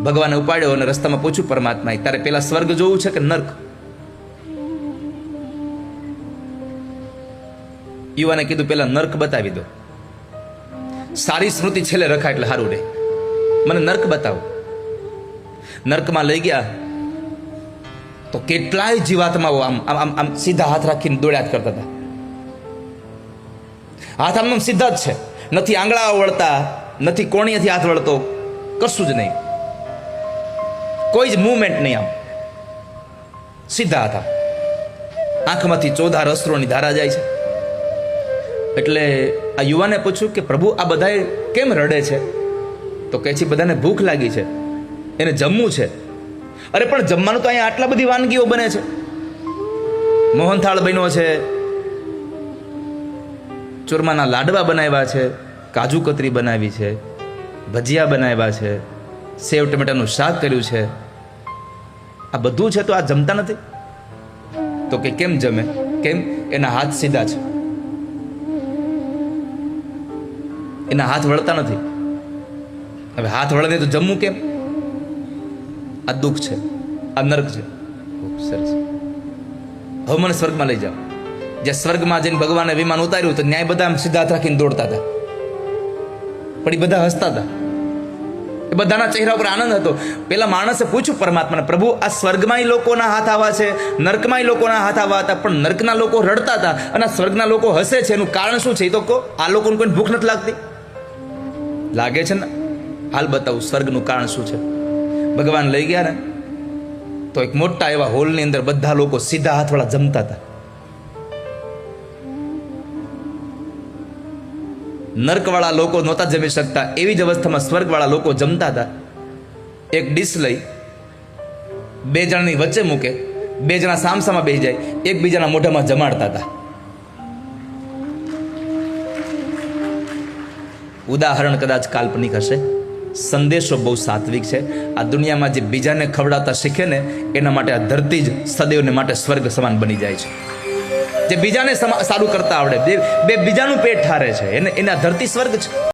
ભગવાને ઉપાડ્યો અને રસ્તામાં પૂછ્યું પરમાત્માએ, તારે પેલા સ્વર્ગ જોવું છે કે નર્ક? યુવાને કીધું પેલા નર્ક બતાવી દો. સારી સ્મૃતિ છેલ્લે રખાય એટલે સારું રહે. મને નર્ક બતાવો. નર્કમાં લઈ ગયા તો કેટલાય જીવાત્માઓ આમ આમ આમ સીધા હાથ રાખીને દોડ્યા જ કરતા હતા. હાથ આમ સીધા જ છે, નથી આંગળા વળતા, નથી કોણીએથી હાથ વળતો, કશું જ નહીં, કોઈ જ મુવમેન્ટ નહીં, આમ સીધા હતા. આંખમાંથી ચોધાર અશ્રુની ધારા જાય છે. એટલે આ યુવાને પૂછ્યું કે પ્રભુ આ બધાએ કેમ રડે છે? તો કહે છે બધાને ભૂખ લાગી છે, એને જમવું છે. અરે પણ જમવાનું તો અહીંયા આટલા બધી વાનગીઓ બને છે, મોહનથાળ બન્યો છે, ચૂરમાના લાડવા બનાવ્યા છે, કાજુ કતરી બનાવી છે, ભજીયા બનાવ્યા છે, સેવ ટમેટાનું શાક કર્યું છે, આ બધું છે, તો આ જમતા નથી? તો કે કેમ જમે? કેમ? એના હાથ સીધા છે, એના હાથ વળતા નથી. હવે હાથ વળે તો જમવું કેમ? આ દુઃખ છે, આ નર્ક છે. ખૂબ સરસ. હવે મને સ્વર્ગમાં લઈ જાઓ. જે સ્વર્ગમાં જઈને ભગવાને વિમાન ઉતાર્યું તો ન્યાય બધા આમ સીધા હાથ રાખીને દોડતા હતા, પણ એ બધા હસતા હતા. એ બધાના ચહેરા ઉપર આનંદ હતો. પેલા માણસે પૂછ્યું પરમાત્માને, પ્રભુ આ સ્વર્ગમાંય લોકોના હાથ આવા છે, નર્કમાંય લોકોના હાથ આવા હતા, પણ નર્કના લોકો રડતા હતા અને સ્વર્ગના લોકો હસે છે, એનું કારણ શું છે? એ તો કહો. આ લોકોને કોઈ ભૂખ નથી લાગતી? લાગે છે ને? હાલ બતાવું સ્વર્ગનું કારણ શું છે. ભગવાન લઈ ગયા ને તો એક મોટા એવા હોલની અંદર બધા લોકો સીધા હાથવાળા જમતા હતા. નર્કવાળા લોકો નહોતા જમી શકતા, એવી જ અવસ્થામાં સ્વર્ગવાળા લોકો જમતા હતા. એક ડીશ લઈ બે જણાની વચ્ચે મૂકે, બે જણા સામસામા બેસી જાય, એકબીજાના મોઢામાં જમાડતા હતા. ઉદાહરણ કદાચ કાલ્પનિક હશે, સંદેશો બહુ સાત્વિક છે. આ દુનિયામાં જે બીજાને ખવડાવતા શીખે ને એના માટે આ ધરતી જ સદૈવને માટે સ્વર્ગ સમાન બની જાય છે. જે બીજાને સારું કરતા આવડે, બે બીજાનું પેટ ઠારે છે, એને આ ધરતી સ્વર્ગ છે.